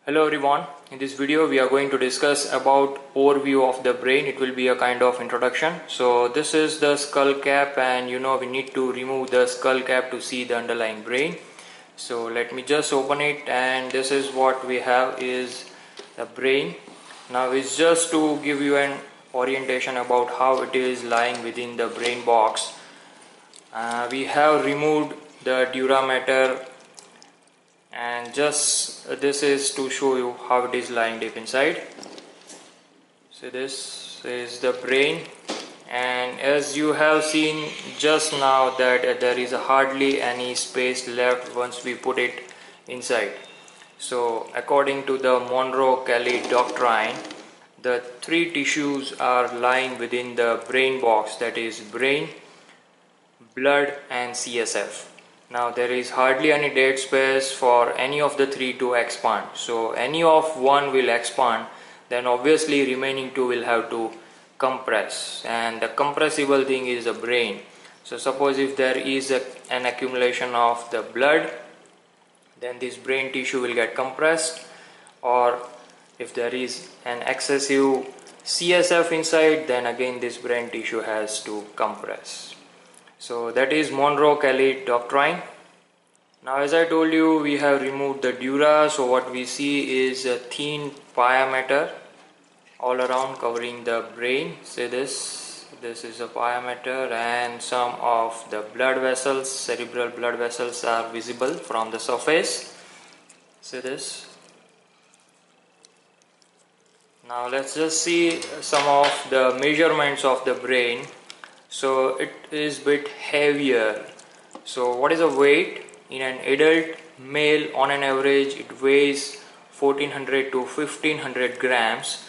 Hello everyone, in this video we are going to discuss about overview of the brain. It will be a kind of introduction. So this is the skull cap, and we need to remove the skull cap to see the underlying brain. So let me just open it, and this is what we have is the brain. Now it's just to give you an orientation about how it is lying within the brain box. We have removed the dura mater, and just this is to show you how it is lying deep inside. So this is the brain, and as you have seen just now that there is hardly any space left once we put it inside. So according to the Monroe-Kelly doctrine, the three tissues are lying within the brain box, that is brain, blood and CSF. Now there is hardly any dead space for any of the three to expand. So any of one will expand, then obviously remaining two will have to compress, and the compressible thing is the brain. So suppose if there is an accumulation of the blood, then this brain tissue will get compressed, or if there is an excessive CSF inside, then again this brain tissue has to compress. So that is Monroe-Kelly doctrine. Now as I told you, we have removed the dura, so what we see is a thin pia mater all around covering the brain. Say this is a pia mater, and some of the blood vessels, cerebral blood vessels, are visible from the surface. See this. Now let's just see some of the measurements of the brain. So it is bit heavier. So what is the weight? In an adult male, on an average it weighs 1400 to 1500 grams,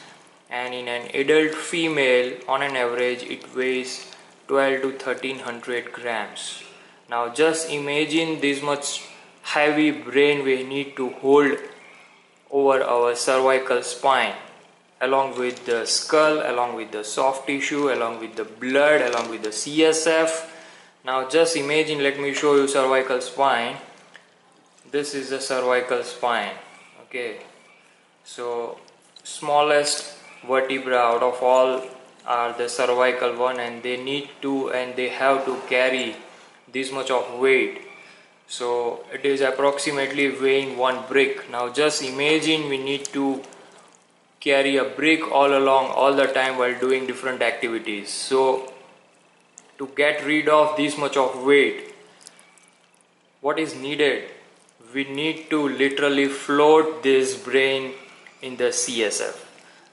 and in an adult female, on an average it weighs 12 to 1300 grams. Now just imagine this much heavy brain we need to hold over our cervical spine, along with the skull, along with the soft tissue, along with the blood, along with the CSF. Now just imagine, let me show you cervical spine. This is the cervical spine. Okay, so smallest vertebra out of all are the cervical one, and they have to carry this much of weight. So it is approximately weighing one brick. Now just imagine we need to carry a brick all along all the time while doing different activities. So to get rid of this much of weight, what is needed? We need to literally float this brain in the CSF.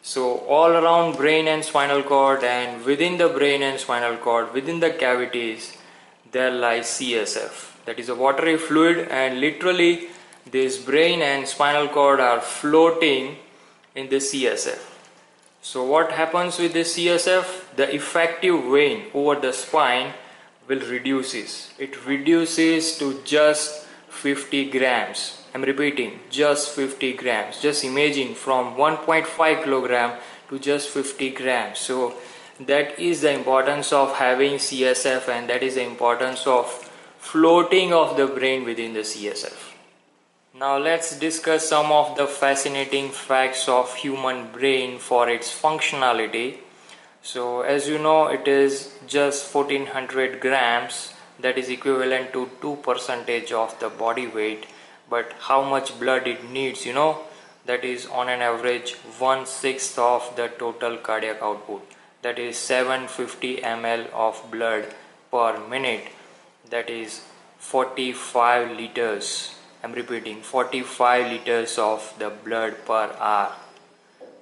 So all around brain and spinal cord, and within the brain and spinal cord, within the cavities, there lies CSF. That is a watery fluid, and literally this brain and spinal cord are floating in the CSF. So what happens with the CSF? The effective weight over the spine will reduces. It reduces to just 50 grams. I'm repeating, just 50 grams. Just imagine, from 1.5 kilogram to just 50 grams. So that is the importance of having CSF, and that is the importance of floating of the brain within the CSF. Now let's discuss some of the fascinating facts of human brain for its functionality. So as you know, it is just 1400 grams, that is equivalent to 2% of the body weight. But how much blood it needs, that is on an average 1/6 of the total cardiac output. That is 750 ml of blood per minute. That is 45 liters. I'm repeating, 45 liters of the blood per hour,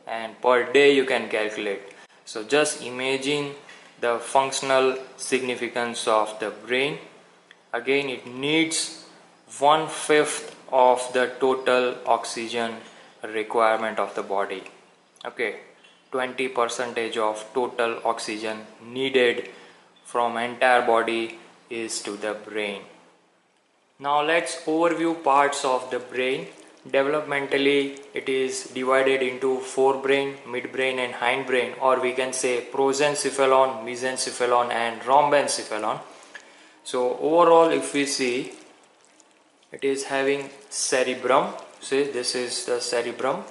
and per day you can calculate. So just imagine the functional significance of the brain. Again, it needs 1/5 of the total oxygen requirement of the body. Okay, 20% of total oxygen needed from entire body is to the brain. Now let's overview parts of the brain. Developmentally, it is divided into forebrain, midbrain and hindbrain, or we can say prosencephalon, mesencephalon and rhombencephalon. So overall, if we see, it is having cerebrum. See, this is the cerebrum,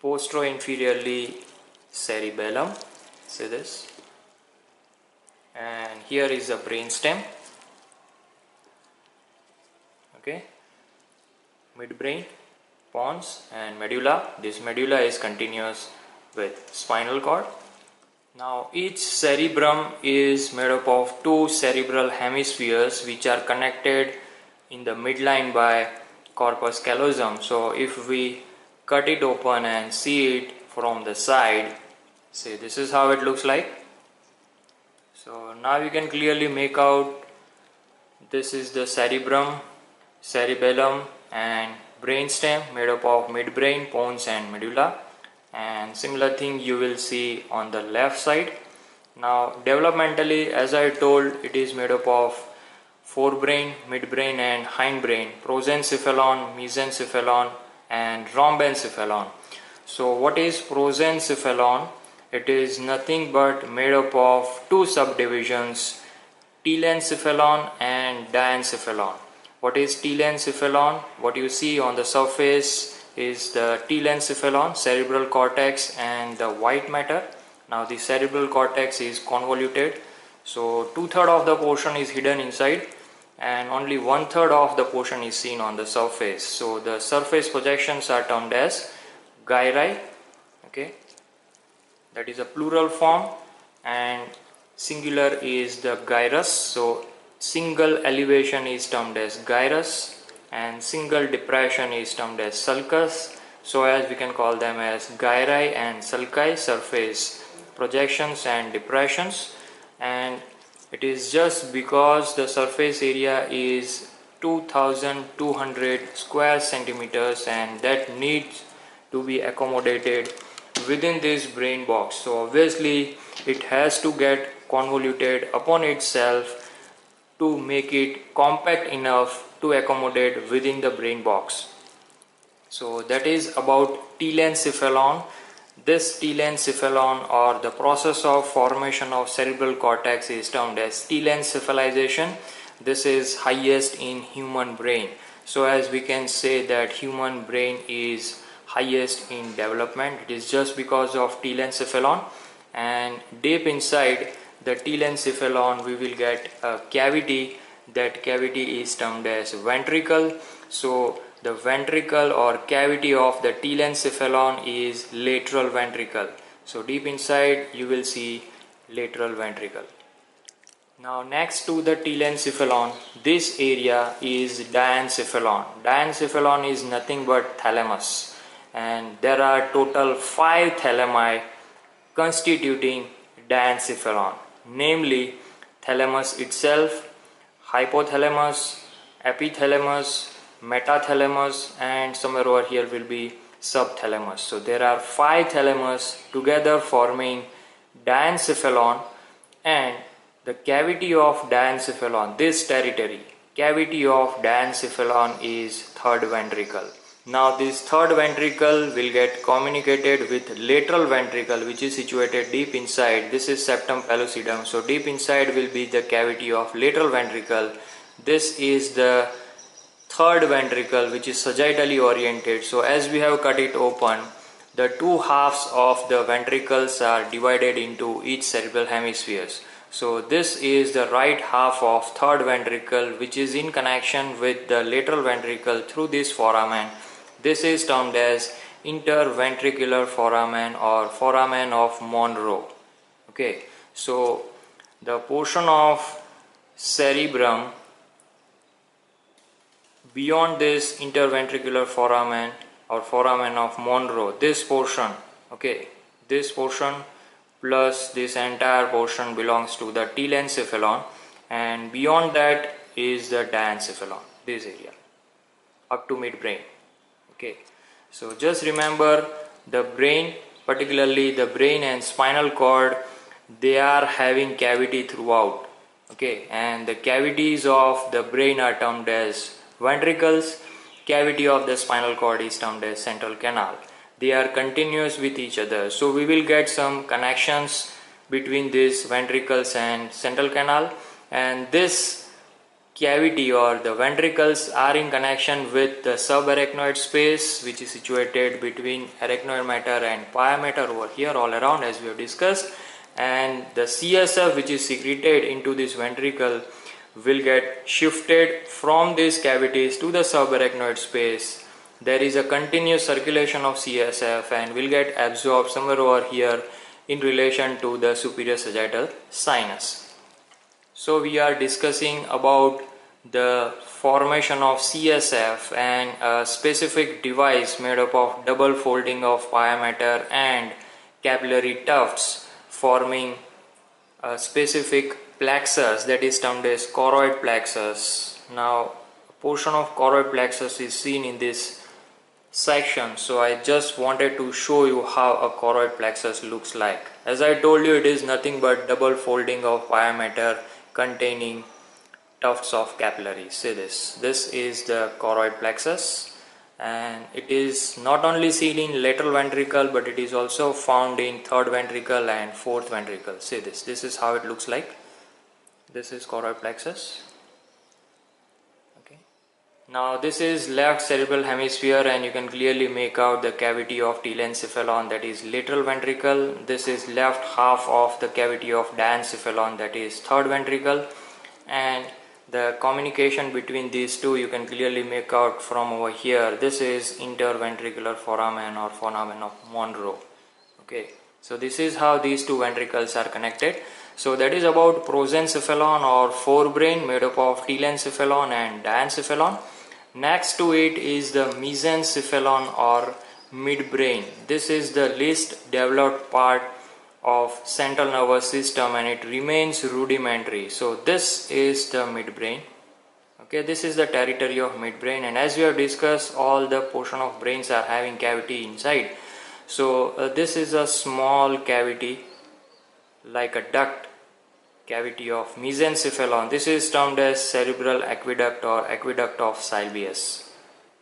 posterior-inferiorly cerebellum, see this, and here is the brainstem, okay, midbrain, pons and medulla. This medulla is continuous with spinal cord. Now each cerebrum is made up of two cerebral hemispheres which are connected in the midline by corpus callosum. So if we cut it open and see it from the side, see, this is how it looks like. So now you can clearly make out this is the cerebrum, cerebellum and brainstem made up of midbrain, pons and medulla, and similar thing you will see on the left side. Now developmentally, as I told, it is made up of forebrain, midbrain and hindbrain, prosencephalon, mesencephalon and rhombencephalon. So what is prosencephalon? It is nothing but made up of two subdivisions, telencephalon and diencephalon. What is telencephalon? What you see on the surface is the telencephalon, cerebral cortex and the white matter. Now the cerebral cortex is convoluted, so 2/3 of the portion is hidden inside and only 1/3 of the portion is seen on the surface. So the surface projections are termed as gyri, okay, that is a plural form, and singular is the gyrus. So single elevation is termed as gyrus and single depression is termed as sulcus. So as we can call them as gyri and sulci, surface projections and depressions. And it is just because the surface area is 2200 square centimeters and that needs to be accommodated within this brain box. So obviously it has to get convoluted upon itself to make it compact enough to accommodate within the brain box. So that is about telencephalon. This telencephalon, or the process of formation of cerebral cortex, is termed as telencephalization. This is highest in human brain. So as we can say that human brain is highest in development, it is just because of telencephalon. And deep inside the telencephalon we will get a cavity. That cavity is termed as ventricle. So the ventricle or cavity of the telencephalon is lateral ventricle. So deep inside you will see lateral ventricle. Now next to the telencephalon, this area is diencephalon. Diencephalon is nothing but thalamus, and there are total 5 thalami constituting diencephalon, namely thalamus itself, hypothalamus, epithalamus, metathalamus, and somewhere over here will be subthalamus. So there are 5 thalamus together forming diencephalon, and the cavity of diencephalon, this territory, cavity of diencephalon is third ventricle. Now this third ventricle will get communicated with lateral ventricle, which is situated deep inside. This is septum pellucidum. So deep inside will be the cavity of lateral ventricle. This is the third ventricle, which is sagittally oriented. So as we have cut it open, the two halves of the ventricles are divided into each cerebral hemispheres. So this is the right half of third ventricle, which is in connection with the lateral ventricle through this foramen. This is termed as interventricular foramen or foramen of Monro. Okay, so the portion of cerebrum beyond this interventricular foramen or foramen of Monro, this portion, okay, this portion plus this entire portion belongs to the telencephalon, and beyond that is the diencephalon, this area up to midbrain. Okay, so just remember the brain, particularly the brain and spinal cord, they are having cavity throughout. Okay, and the cavities of the brain are termed as ventricles, cavity of the spinal cord is termed as central canal. They are continuous with each other. So we will get some connections between these ventricles and central canal, and this cavity or the ventricles are in connection with the subarachnoid space, which is situated between arachnoid matter and pia mater over here all around, as we have discussed, and the CSF which is secreted into this ventricle will get shifted from these cavities to the subarachnoid space. There is a continuous circulation of CSF and will get absorbed somewhere over here in relation to the superior sagittal sinus. So we are discussing about the formation of CSF and a specific device made up of double folding of pia mater and capillary tufts forming a specific plexus that is termed as choroid plexus. Now a portion of choroid plexus is seen in this section, so I just wanted to show you how a choroid plexus looks like. As I told you, it is nothing but double folding of pia mater containing tufts of capillaries. See this. This is the choroid plexus, and it is not only seen in lateral ventricle but it is also found in third ventricle and fourth ventricle. See this. This is how it looks like. This is choroid plexus. Okay. Now this is left cerebral hemisphere, and you can clearly make out the cavity of telencephalon, that is lateral ventricle. This is left half of the cavity of diencephalon, that is third ventricle, and the communication between these two you can clearly make out from over here. This is interventricular foramen or foramen of Monro. Okay, so this is how these two ventricles are connected. So that is about prosencephalon or forebrain made up of telencephalon and diencephalon. Next to it is the mesencephalon or midbrain. This is the least developed part of central nervous system and it remains rudimentary. So this is the midbrain. Okay, this is the territory of midbrain, and as we have discussed, all the portion of brains are having cavity inside. So this is a small cavity like a duct cavity of mesencephalon. This is termed as cerebral aqueduct or aqueduct of Sylvius.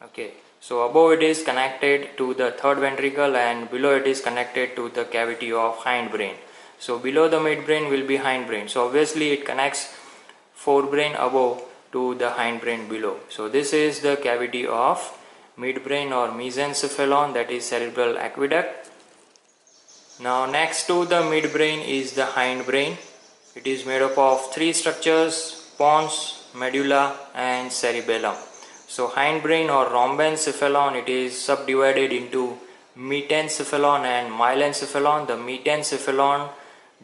Okay, so above it is connected to the third ventricle and below it is connected to the cavity of hindbrain. So below the midbrain will be hindbrain. So obviously it connects forebrain above to the hindbrain below. So this is the cavity of midbrain or mesencephalon, that is cerebral aqueduct. Now next to the midbrain is the hindbrain. It is made up of three structures: pons, medulla and cerebellum. So hindbrain or rhombencephalon, it is subdivided into metencephalon and myelencephalon. The metencephalon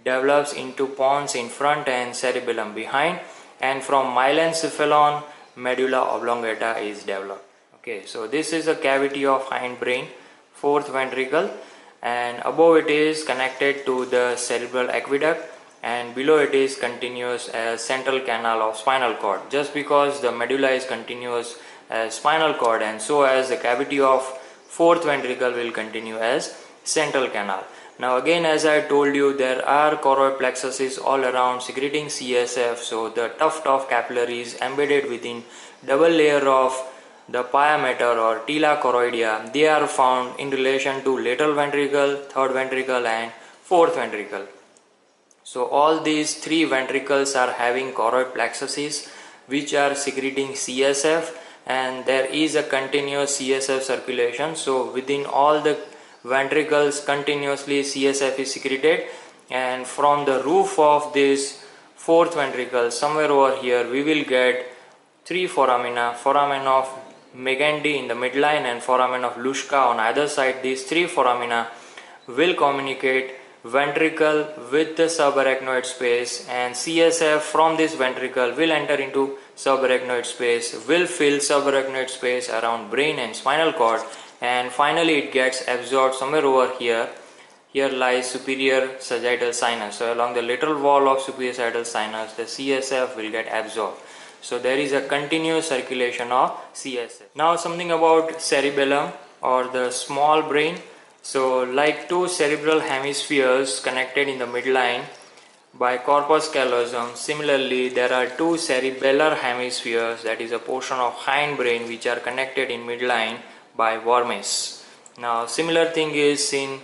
develops into pons in front and cerebellum behind, and from myelencephalon medulla oblongata is developed. Okay, so this is a cavity of hindbrain, fourth ventricle, and above it is connected to the cerebral aqueduct and below it is continuous as central canal of spinal cord. Just because the medulla is continuous as spinal cord, and so as the cavity of fourth ventricle will continue as central canal. Now again, as I told you, there are choroid plexuses all around secreting CSF. So the tuft of capillaries embedded within double layer of the pia mater or tela choroidea, they are found in relation to lateral ventricle, third ventricle and fourth ventricle. So all these three ventricles are having choroid plexuses which are secreting CSF, and there is a continuous CSF circulation. So within all the ventricles continuously CSF is secreted, and from the roof of this fourth ventricle somewhere over here we will get three foramina: foramen of Megendie in the midline and foramen of Luschka on either side. These three foramina will communicate ventricle with the subarachnoid space, and CSF from this ventricle will enter into subarachnoid space, will fill subarachnoid space around brain and spinal cord, and finally it gets absorbed somewhere over here. Here lies superior sagittal sinus. So along the lateral wall of superior sagittal sinus the CSF will get absorbed. So there is a continuous circulation of CSF. Now something about cerebellum or the small brain. So like two cerebral hemispheres connected in the midline by corpus callosum, similarly there are two cerebellar hemispheres, that is a portion of hindbrain, which are connected in midline by vermis. Now similar thing is seen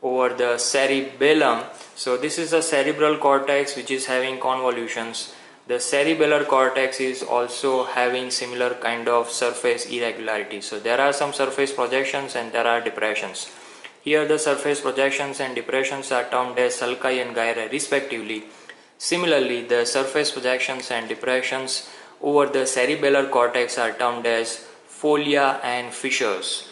over the cerebellum. So this is the cerebral cortex which is having convolutions the cerebellar cortex is also having similar kind of surface irregularity. So there are some surface projections and there are depressions. Here the surface projections and depressions are termed as sulci and gyri respectively. Similarly, the surface projections and depressions over the cerebellar cortex are termed as folia and fissures.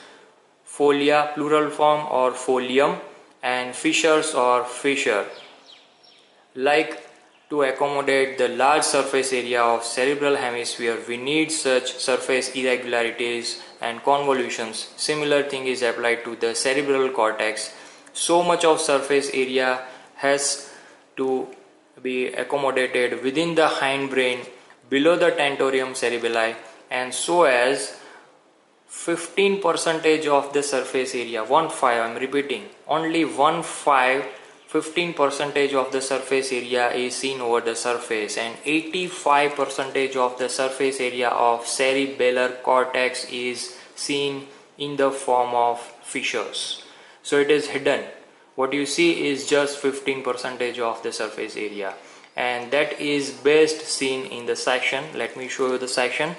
Folia plural form or folium, and fissures or fissure. Like, to accommodate the large surface area of cerebral hemisphere, we need such surface irregularities and convolutions. Similar thing is applied to the cerebral cortex. So much of surface area has to be accommodated within the hindbrain below the tentorium cerebelli, and so as 15% of the surface area, 15, I am repeating, only 15% of the surface area is seen over the surface, and 85% of the surface area of cerebellar cortex is seen in the form of fissures. So it is hidden. What you see is just 15% of the surface area, and that is best seen in the section. Let me show you the section.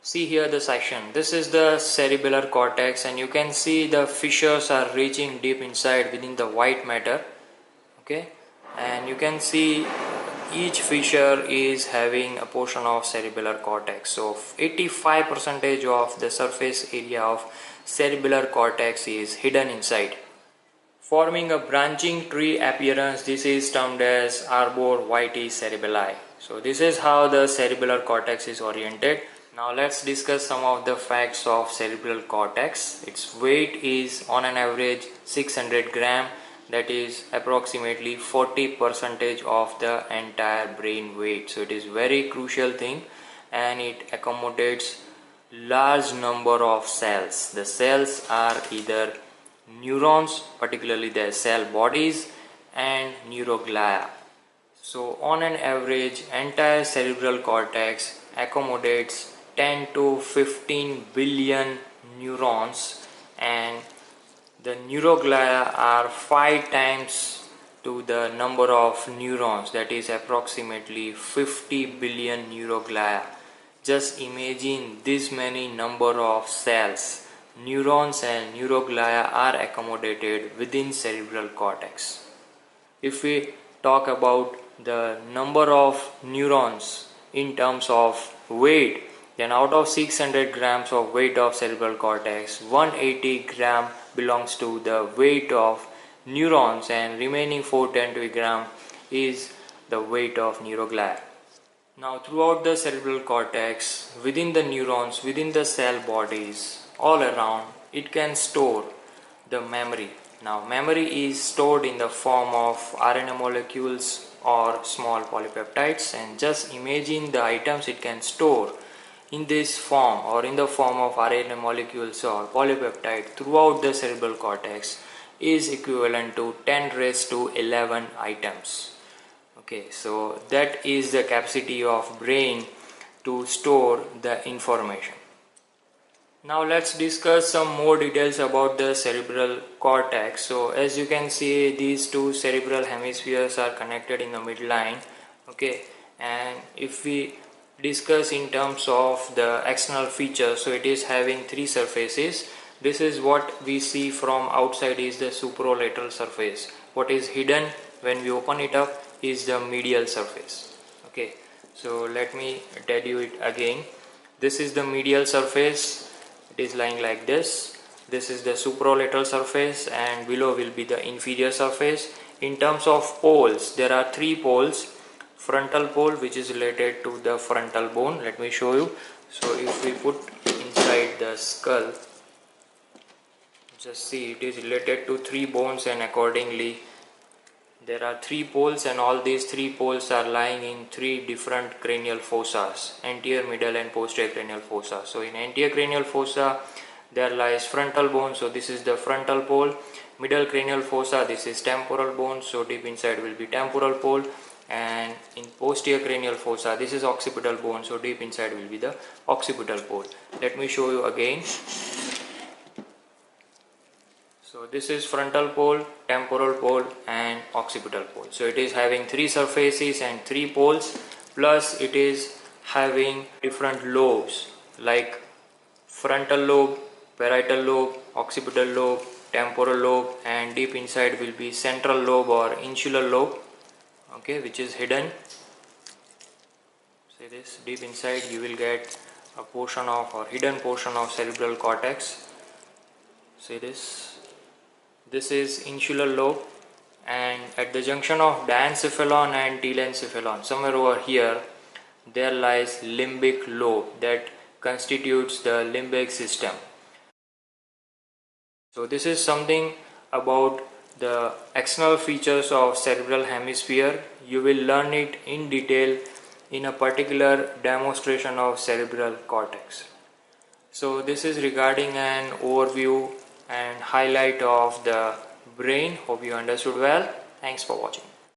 See here the section. This is the cerebellar cortex, and you can see the fissures are reaching deep inside within the white matter. Okay, and you can see each fissure is having a portion of cerebellar cortex. So 85% of the surface area of cerebellar cortex is hidden inside, forming a branching tree appearance. This is termed as arbor vitae cerebelli. So this is how the cerebellar cortex is oriented. Now let's discuss some of the facts of cerebral cortex. Its weight is on an average 600 gram, that is approximately 40% of the entire brain weight. So it is very crucial thing, and it accommodates large number of cells. The cells are either neurons, particularly the cell bodies, and neuroglia. So on an average, entire cerebral cortex accommodates 10 to 15 billion neurons, and the neuroglia are 5 times to the number of neurons, that is approximately 50 billion neuroglia. Just imagine this many number of cells, neurons and neuroglia are accommodated within cerebral cortex. If we talk about the number of neurons in terms of weight, then out of 600 grams of weight of cerebral cortex, 180 gram belongs to the weight of neurons, and remaining 410 gram is the weight of neuroglia. Now throughout the cerebral cortex, within the neurons, within the cell bodies, all around, it can store the memory. Now memory is stored in the form of RNA molecules or small polypeptides, and just imagine the items it can store in this form or in the form of RNA molecules or polypeptide throughout the cerebral cortex is equivalent to 10 raised to 11 items. Okay, so that is the capacity of brain to store the information. Now let's discuss some more details about the cerebral cortex. So as you can see, these two cerebral hemispheres are connected in the midline. Okay, and if we discuss in terms of the external features, so it is having 3 surfaces. This is what we see from outside is the superolateral surface. What is hidden when we open it up is the medial surface. Okay, so let me tell you it again. This is the medial surface. It is lying like this. This is the superolateral surface, and below will be the inferior surface. In terms of poles, there are 3 poles. Frontal pole, which is related to the frontal bone. Let me show you. So if we put inside the skull, just see it is related to 3 bones, and accordingly there are 3 poles, and all these 3 poles are lying in 3 different cranial fossas: anterior, middle and posterior cranial fossa. So in anterior cranial fossa there lies frontal bone, so this is the frontal pole. Middle cranial fossa, this is temporal bone, so deep inside will be temporal pole. And in posterior cranial fossa, this is occipital bone, so deep inside will be the occipital pole. Let me show you again. So this is frontal pole, temporal pole and occipital pole. So it is having 3 surfaces and 3 poles. plus it is having different lobes like frontal lobe, parietal lobe, occipital lobe, temporal lobe, and deep inside will be central lobe or insular lobe, okay, which is hidden. See this, deep inside you will get a portion of or hidden portion of cerebral cortex. See this is insular lobe, and at the junction of diencephalon and telencephalon, somewhere over here, there lies limbic lobe that constitutes the limbic system. So this is something about the external features of cerebral hemisphere. You will learn it in detail in a particular demonstration of cerebral cortex. So this is regarding an overview and highlight of the brain. Hope you understood well. Thanks for watching.